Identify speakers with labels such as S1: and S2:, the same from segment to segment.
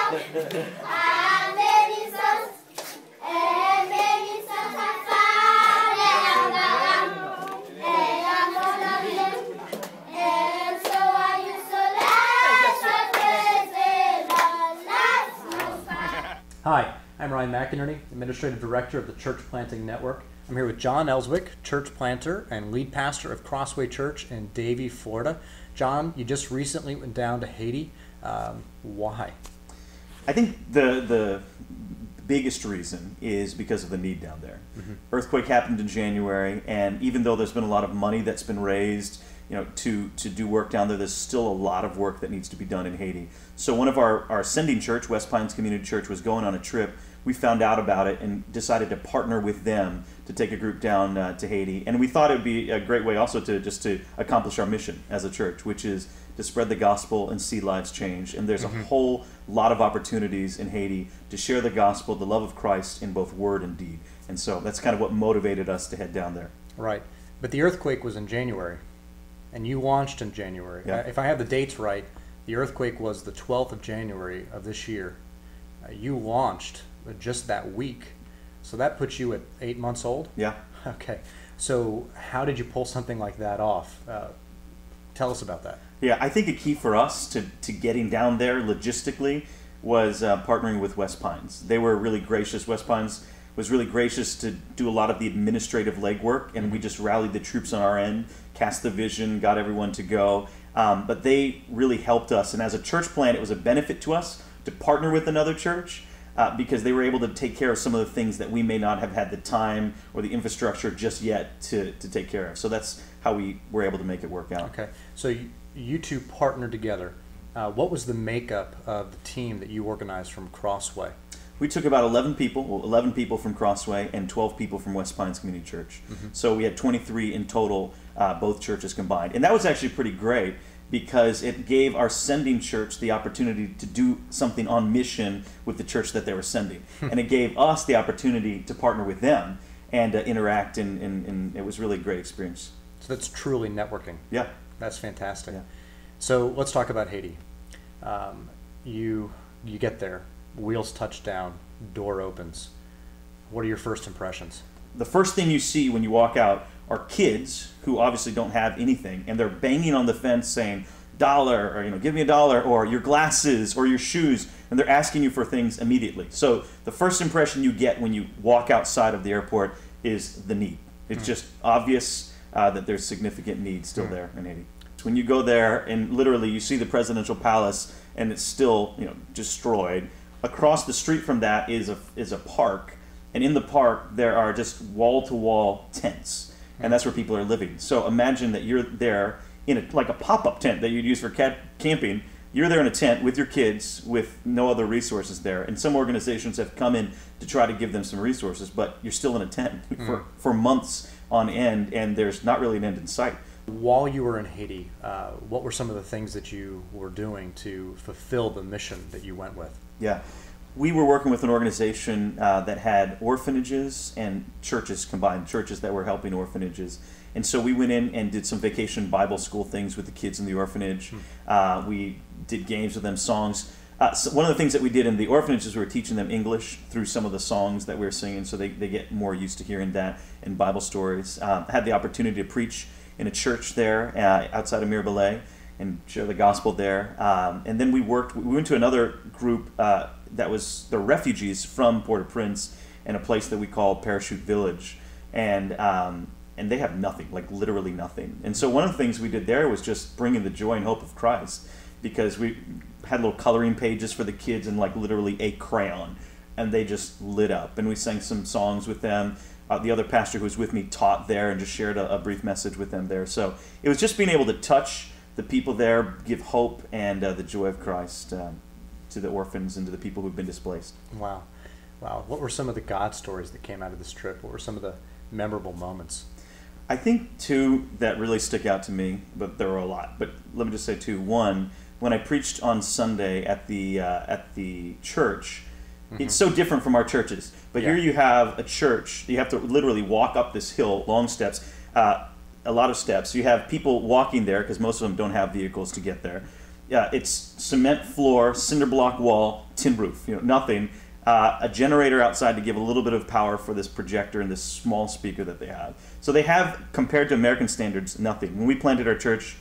S1: Hi, I'm McInerney, Administrative Director of the Church Planting Network. I'm here with Jon Elswick, church planter and lead pastor of Crossway Church in Davie, Florida. Jon, you just recently went down to Haiti. Why?
S2: I think the biggest reason is because of the need down there. Mm-hmm. Earthquake happened in January, and even though there's been a lot of money that's been raised, to do work down there, there's still a lot of work that needs to be done in Haiti. So one of our sending church, West Pines Community Church, was going on a trip. We found out about it and decided to partner with them to take a group down to Haiti. And we thought it would be a great way also to accomplish our mission as a church, which is to spread the gospel and see lives change. And there's a whole lot of opportunities in Haiti to share the gospel, the love of Christ in both word and deed. And so that's kind of what motivated us to head down there.
S1: Right. But the earthquake was in January, and you launched in January.
S2: Yeah.
S1: If I have the dates right, the earthquake was the 12th of January of this year. You launched just that week. So that puts you at 8 months old?
S2: Yeah.
S1: Okay. So how did you pull something like that off? Tell us about that.
S2: Yeah, I think a key for us to getting down there logistically was partnering with West Pines. They were really gracious. West Pines was really gracious to do a lot of the administrative legwork, and we just rallied the troops on our end, cast the vision, got everyone to go. But they really helped us, and as a church plant, it was a benefit to us to partner with another church because they were able to take care of some of the things that we may not have had the time or the infrastructure just yet to take care of. So that's how we were able to make it work out.
S1: Okay, so you two partnered together. What was the makeup of the team that you organized from Crossway?
S2: We took about 11 people from Crossway and 12 people from West Pines Community Church. Mm-hmm. So we had 23 in total, both churches combined. And that was actually pretty great because it gave our sending church the opportunity to do something on mission with the church that they were sending. And it gave us the opportunity to partner with them and interact, and it was really a great experience.
S1: So that's truly networking.
S2: Yeah.
S1: That's fantastic.
S2: Yeah.
S1: So let's talk about Haiti. You get there. Wheels touch down, door opens. What are your first impressions?
S2: The first thing you see when you walk out are kids who obviously don't have anything, and they're banging on the fence saying, "$1," or give me $1, or your glasses or your shoes, and they're asking you for things immediately. So the first impression you get when you walk outside of the airport is the need. It's just obvious that there's significant need still there in Haiti. When you go there and literally you see the presidential palace and it's still destroyed. Across the street from that is a park, and in the park there are just wall-to-wall tents, and that's where people are living. So imagine that you're there in like a pop-up tent that you'd use for camping. You're there in a tent with your kids with no other resources there, and some organizations have come in to try to give them some resources, but you're still in a tent for months on end, and there's not really an end in sight.
S1: While you were in Haiti, what were some of the things that you were doing to fulfill the mission that you went with?
S2: Yeah, we were working with an organization that had orphanages and churches combined, churches that were helping orphanages. And so we went in and did some vacation Bible school things with the kids in the orphanage. We did games with them, songs. So one of the things that we did in the orphanages, we were teaching them English through some of the songs that we were singing, so they get more used to hearing that in Bible stories. Had the opportunity to preach in a church there outside of Mirabelais and share the gospel there. And then we went to another group that was the refugees from Port-au-Prince in a place that we call Parachute Village. And they have nothing, like literally nothing. And so one of the things we did there was just bringing the joy and hope of Christ, because we had little coloring pages for the kids and like literally a crayon, and they just lit up. And we sang some songs with them. The other pastor who was with me taught there and just shared a brief message with them there. So it was just being able to touch the people there, give hope and the joy of Christ to the orphans and to the people who've been displaced.
S1: Wow. Wow. What were some of the God stories that came out of this trip? What were some of the memorable moments?
S2: I think two that really stick out to me, but there were a lot. But let me just say two. One, when I preached on Sunday at the church, it's so different from our churches. But here you have a church. You have to literally walk up this hill, long steps, a lot of steps. You have people walking there because most of them don't have vehicles to get there. It's cement floor, cinder block wall, tin roof, nothing. A generator outside to give a little bit of power for this projector and this small speaker that they have. So they have, compared to American standards, nothing. When we planted our church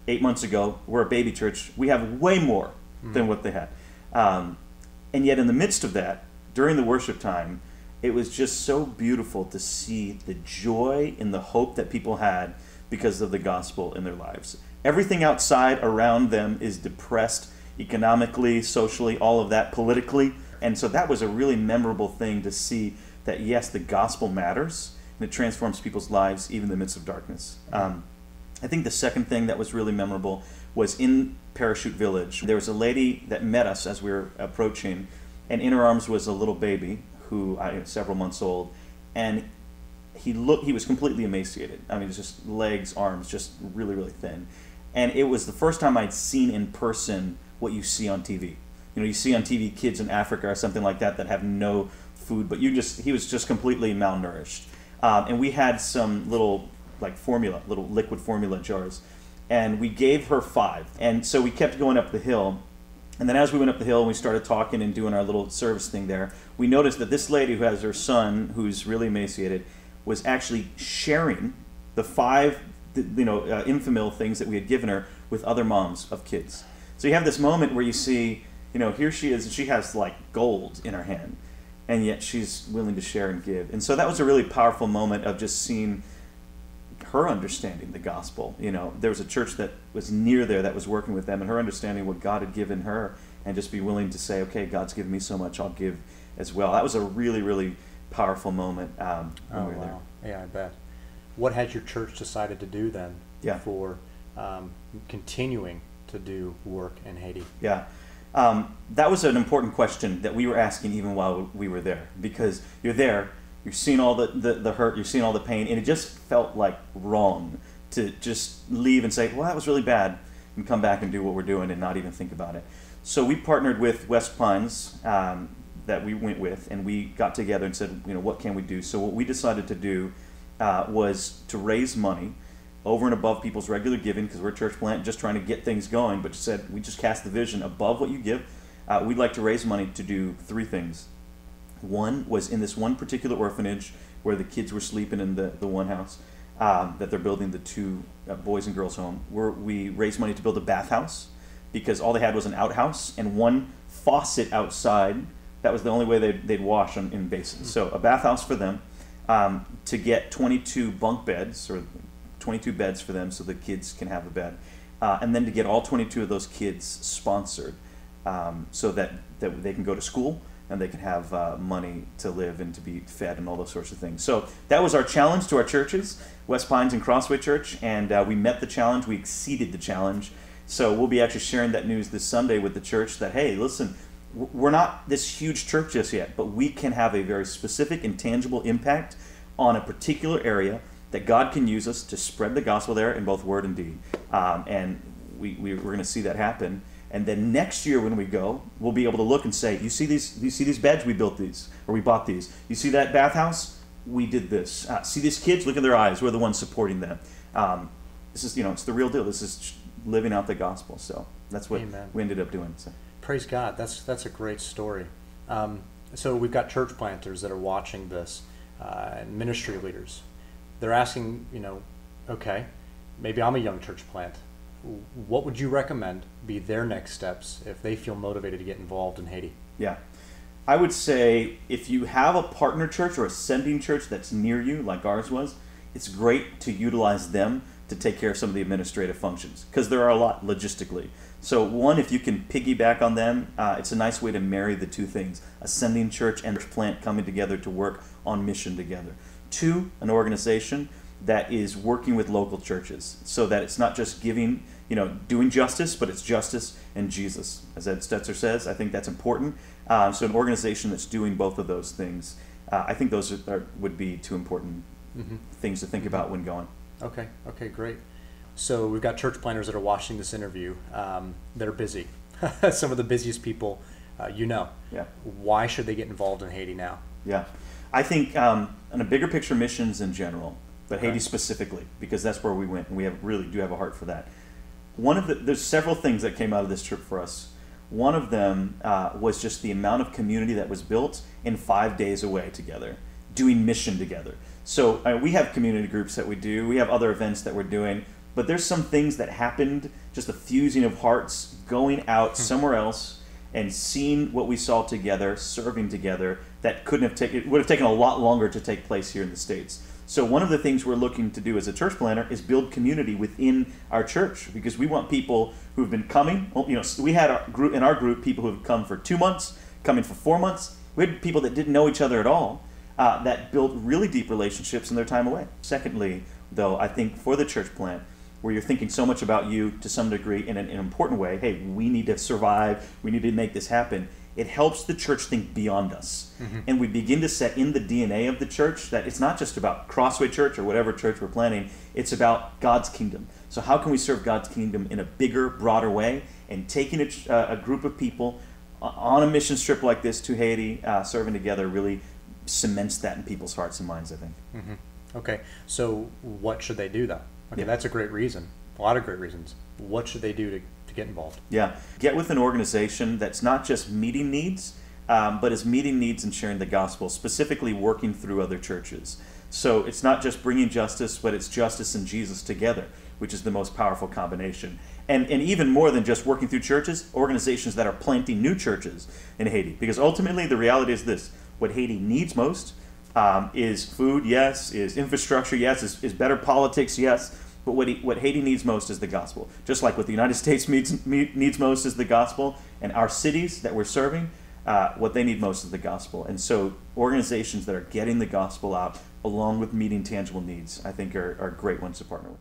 S2: 8 months ago, we're a baby church, we have way more than what they had. And yet in the midst of that, during the worship time, it was just so beautiful to see the joy and the hope that people had because of the gospel in their lives. Everything outside around them is depressed economically, socially, all of that, politically. And so that was a really memorable thing to see that, yes, the gospel matters and it transforms people's lives even in the midst of darkness. I think the second thing that was really memorable was in Parachute Village. There was a lady that met us as we were approaching, and in her arms was a little baby who several months old, and he was completely emaciated. I mean, just legs, arms, just really, really thin. And it was the first time I'd seen in person what you see on TV. You see on TV kids in Africa or something like that have no food, but he was just completely malnourished. And we had some little little liquid formula jars, and we gave her 5. And so we kept going up the hill. And then as we went up the hill and we started talking and doing our little service thing there, we noticed that this lady who has her son, who's really emaciated, was actually sharing the 5 infamil things that we had given her with other moms of kids. So you have this moment where you see, here she is, and she has like gold in her hand, and yet she's willing to share and give. And so that was a really powerful moment of just seeing her understanding the gospel. There was a church that was near there that was working with them, and her understanding what God had given her, and just be willing to say, okay, God's given me so much, I'll give as well. That was a really, really powerful moment when we were there.
S1: Yeah, I bet. What had your church decided to do then for continuing to do work in Haiti?
S2: Yeah. That was an important question that we were asking even while we were there, because you're there, you're seeing all the hurt, you're seeing all the pain, and it just felt like wrong to just leave and say, well, that was really bad, and come back and do what we're doing and not even think about it. So we partnered with West Pines that we went with, and we got together and said, what can we do? So what we decided to do was to raise money over and above people's regular giving, because we're a church plant just trying to get things going, but said we just cast the vision above what you give. We'd like to raise money to do 3 things. One was in this one particular orphanage where the kids were sleeping in the one house that they're building, the 2 boys and girls home, where we raised money to build a bathhouse, because all they had was an outhouse and one faucet outside. That was the only way they'd wash in basins. So a bathhouse for them, to get 22 bunk beds, or 22 beds for them so the kids can have a bed, and then to get all 22 of those kids sponsored so that they can go to school and they can have money to live and to be fed and all those sorts of things. So that was our challenge to our churches, West Pines and Crossway Church, and we met the challenge, we exceeded the challenge. So we'll be actually sharing that news this Sunday with the church that, hey, listen, we're not this huge church just yet, but we can have a very specific and tangible impact on a particular area that God can use us to spread the gospel there in both word and deed. And we're going to see that happen. And then next year when we go, we'll be able to look and say, you see these beds? We built these, or we bought these. You see that bathhouse? We did this. See these kids? Look at their eyes. We're the ones supporting them. This is, it's the real deal. This is living out the gospel. So that's what we ended up doing. So.
S1: Praise God. That's a great story. So we've got church planters that are watching this, and ministry leaders. They're asking, okay, maybe I'm a young church plant. What would you recommend be their next steps if they feel motivated to get involved in Haiti?
S2: Yeah. I would say if you have a partner church or a sending church that's near you, like ours was, it's great to utilize them to take care of some of the administrative functions, because there are a lot logistically. So one, if you can piggyback on them, it's a nice way to marry the 2 things, a sending church and plant coming together to work on mission together. 2, an organization that is working with local churches, so that it's not just giving, doing justice, but it's justice and Jesus. As Ed Stetzer says, I think that's important. So an organization that's doing both of those things, I think those would be 2 important things to think about when going.
S1: Okay, great. So we've got church planters that are watching this interview that are busy. Some of the busiest people Yeah. Why should they get involved in Haiti now?
S2: Yeah. I think on a bigger picture, missions in general, but Haiti specifically, because that's where we went, and we really do have a heart for that. There's several things that came out of this trip for us. One of them was just the amount of community that was built in 5 days away together, doing mission together. So we have community groups that we do. We have other events that we're doing. But there's some things that happened, just a fusing of hearts, going out somewhere else and seeing what we saw together, serving together, that it would have taken a lot longer to take place here in the States. So one of the things we're looking to do as a church planter is build community within our church, because we want people who've been coming. We had in our group people who have come for 2 months, coming for 4 months. We had people that didn't know each other at all, that built really deep relationships in their time away. Secondly, though, I think for the church plant, where you're thinking so much about you to some degree in an important way, hey, we need to survive, we need to make this happen, it helps the church think beyond us. And we begin to set in the DNA of the church that it's not just about Crossway Church or whatever church we're planning, it's about God's kingdom. So how can we serve God's kingdom in a bigger, broader way? And taking a group of people on a mission trip like this to Haiti, serving together, really cements that in people's hearts and minds, I think.
S1: Okay, so what should they do, though? Okay, that's a great reason. A lot of great reasons. What should they do to get involved?
S2: Yeah, get with an organization that's not just meeting needs, but is meeting needs and sharing the gospel, specifically working through other churches. So it's not just bringing justice, but it's justice and Jesus together, which is the most powerful combination. And even more than just working through churches, organizations that are planting new churches in Haiti. Because ultimately the reality is this: what Haiti needs most is food, yes, is infrastructure, yes, is better politics, yes, but what Haiti needs most is the gospel. Just like what the United States needs most is the gospel, and our cities that we're serving, what they need most is the gospel. And so organizations that are getting the gospel out, along with meeting tangible needs, I think are great ones to partner with.